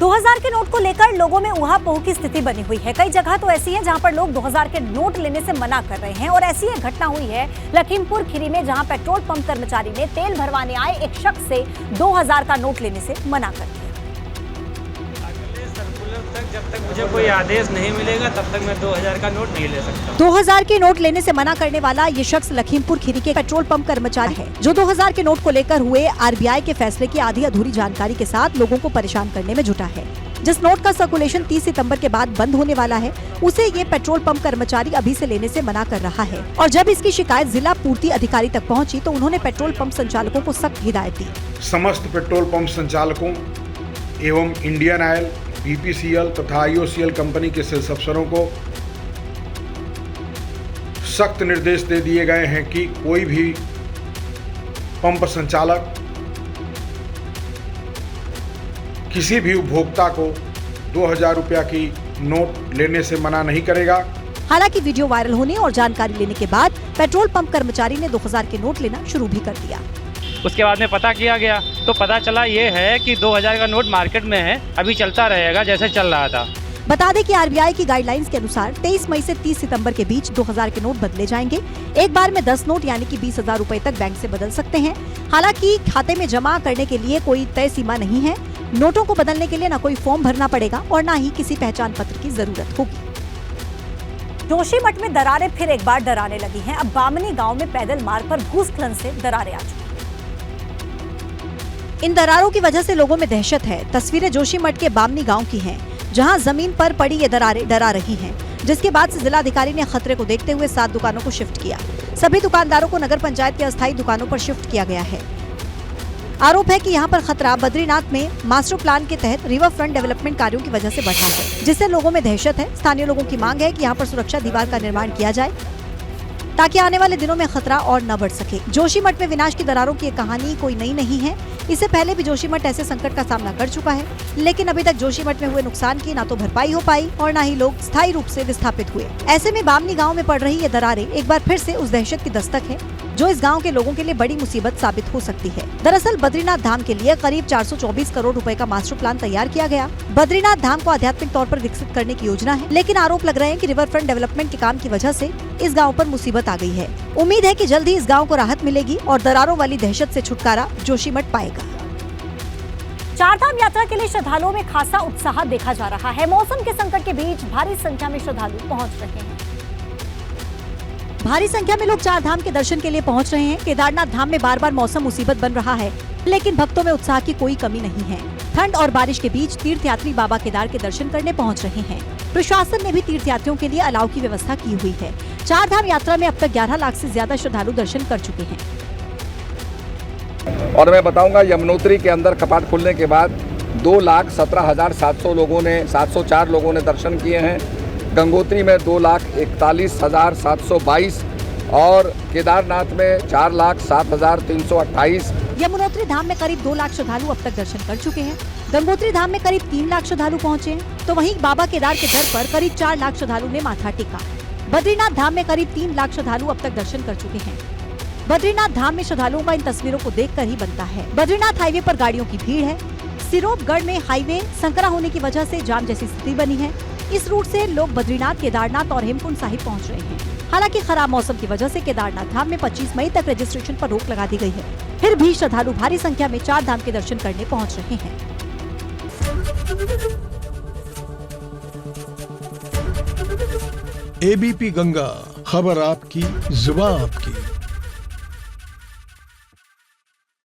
2000 के नोट को लेकर लोगों में ऊहापोह की स्थिति बनी हुई है। कई जगह तो ऐसी है जहां पर लोग 2000 के नोट लेने से मना कर रहे हैं और ऐसी एक घटना हुई है लखीमपुर खीरी में, जहां पेट्रोल पंप कर्मचारी ने तेल भरवाने आए एक शख्स से 2000 का नोट लेने से मना कर दिया। अगले सर्कुलर तक जब तक मुझे कोई आदेश नहीं मिलेगा तब तक मैं 2000 का नोट नहीं ले सकता। 2000 के नोट लेने से मना करने वाला ये शख्स लखीमपुर खीरी के पेट्रोल पंप कर्मचारी है, जो 2000 के नोट को लेकर हुए आरबीआई के फैसले की आधी अधूरी जानकारी के साथ लोगों को परेशान करने में जुटा है। जिस नोट का सर्कुलेशन 30 सितंबर के बाद बंद होने वाला है, उसे ये पेट्रोल पंप कर्मचारी अभी से लेने से मना कर रहा है। और जब इसकी शिकायत जिला पूर्ति अधिकारी तक पहुंची तो उन्होंने पेट्रोल पंप संचालकों को सख्त हिदायत दी। समस्त पेट्रोल पंप संचालकों एवं इंडियन ऑयल, बीपीसीएल तथा आईओसीएल कंपनी के सेल्स अफसरों को सख्त निर्देश दे दिए गए हैं कि कोई भी पंप संचालक किसी भी उपभोक्ता को 2000 रुपया की नोट लेने से मना नहीं करेगा। हालांकि वीडियो वायरल होने और जानकारी लेने के बाद पेट्रोल पंप कर्मचारी ने 2000 के नोट लेना शुरू भी कर दिया। उसके बाद में पता किया गया तो पता चला ये है कि 2000 का नोट मार्केट में है, अभी चलता रहेगा जैसे चल रहा था। बता दें कि आरबीआई की गाइडलाइंस के अनुसार 23 मई से 30 सितंबर के बीच 2000 के नोट बदले जाएंगे। एक बार में 10 नोट यानी कि 20,000 रुपए तक बैंक से बदल सकते हैं। हालांकि खाते में जमा करने के लिए कोई तय सीमा नहीं है। नोटों को बदलने के लिए न कोई फॉर्म भरना पड़ेगा और न ही किसी पहचान पत्र की जरूरत होगी। जोशीमठ में दरारें फिर एक बार डराने लगी हैं। अब बामनी गांव में पैदल मार्ग पर भूस्खलन से दरारें आ चुकी हैं। इन दरारों की वजह से लोगों में दहशत है। तस्वीरें जोशीमठ के बामनी गांव की हैं, जहां जमीन पर पड़ी ये दरारें डरा रही हैं, जिसके बाद से जिलाधिकारी ने खतरे को देखते हुए 7 दुकानों को शिफ्ट किया। सभी दुकानदारों को नगर पंचायत के अस्थायी दुकानों पर शिफ्ट किया गया है। आरोप है कि यहां पर खतरा बद्रीनाथ में मास्टर प्लान के तहत रिवर फ्रंट डेवलपमेंट कार्यों की वजह से बढ़ा है, जिससे लोगों में दहशत है। स्थानीय लोगों की मांग है कि यहां पर सुरक्षा दीवार का निर्माण किया जाए ताकि आने वाले दिनों में खतरा और न बढ़ सके। जोशीमठ में विनाश की दरारों की कहानी कोई नई नहीं है। इससे पहले भी जोशीमठ ऐसे संकट का सामना कर चुका है, लेकिन अभी तक जोशीमठ में हुए नुकसान की ना तो भरपाई हो पाई और न ही लोग स्थायी रूप से विस्थापित हुए। ऐसे में बामनी गांव में पड़ रही ये दरारें एक बार फिर से उस दहशत की दस्तक है जो इस गांव के लोगों के लिए बड़ी मुसीबत साबित हो सकती है। दरअसल बद्रीनाथ धाम के लिए करीब 424 करोड़ रुपए का मास्टर प्लान तैयार किया गया। बद्रीनाथ धाम को आध्यात्मिक तौर पर विकसित करने की योजना है, लेकिन आरोप लग रहे हैं कि रिवर फ्रंट डेवलपमेंट के काम की वजह से इस गाँव पर मुसीबत आ गई है। उम्मीद है कि जल्द ही इस गाँव को राहत मिलेगी और दरारों वाली दहशत से छुटकारा जोशीमठ पाएगा। चारधाम यात्रा के लिए श्रद्धालुओं में खासा उत्साह देखा जा रहा है। मौसम के संकट के बीच भारी संख्या में श्रद्धालु पहुंच रहे हैं। भारी संख्या में लोग चारधाम के दर्शन के लिए पहुंच रहे हैं। केदारनाथ धाम में बार बार मौसम मुसीबत बन रहा है, लेकिन भक्तों में उत्साह की कोई कमी नहीं है। ठंड और बारिश के बीच तीर्थयात्री बाबा केदार के दर्शन करने पहुंच रहे हैं। प्रशासन ने भी तीर्थयात्रियों के लिए अलाव की व्यवस्था की हुई है। चारधाम यात्रा में अब तक 11 लाख से ज्यादा श्रद्धालु दर्शन कर चुके हैं। और मैं बताऊंगा, यमुनोत्री के अंदर कपाट खुलने के बाद 2,17,700 लोगों ने 704 लोगों ने दर्शन किए हैं। गंगोत्री में 2,41,722 और केदारनाथ में 4,07,328। यमुनोत्री धाम में करीब 2 लाख श्रद्धालु अब तक दर्शन कर चुके हैं। गंगोत्री धाम में करीब 3 लाख श्रद्धालु पहुंचे हैं, तो वहीं बाबा केदार के दर पर करीब 4 लाख श्रद्धालु ने माथा टेका। बद्रीनाथ धाम में करीब 3 लाख श्रद्धालु अब तक दर्शन कर चुके हैं। बद्रीनाथ धाम में श्रद्धालुओं का इन तस्वीरों को देखकर ही बनता है। बद्रीनाथ हाईवे पर गाड़ियों की भीड़ है। सिरोपगढ़ में हाईवे संकरा होने की वजह से जाम जैसी स्थिति बनी है। इस रूट से लोग बद्रीनाथ, केदारनाथ और हेमकुंड साहिब पहुंच रहे हैं। हालांकि खराब मौसम की वजह से केदारनाथ धाम में 25 मई तक रजिस्ट्रेशन पर रोक लगा दी गई है। फिर भी श्रद्धालु भारी संख्या में चार धाम के दर्शन करने पहुंच रहे हैं। एबीपी गंगा, खबर आपकी, जुबान आपकी।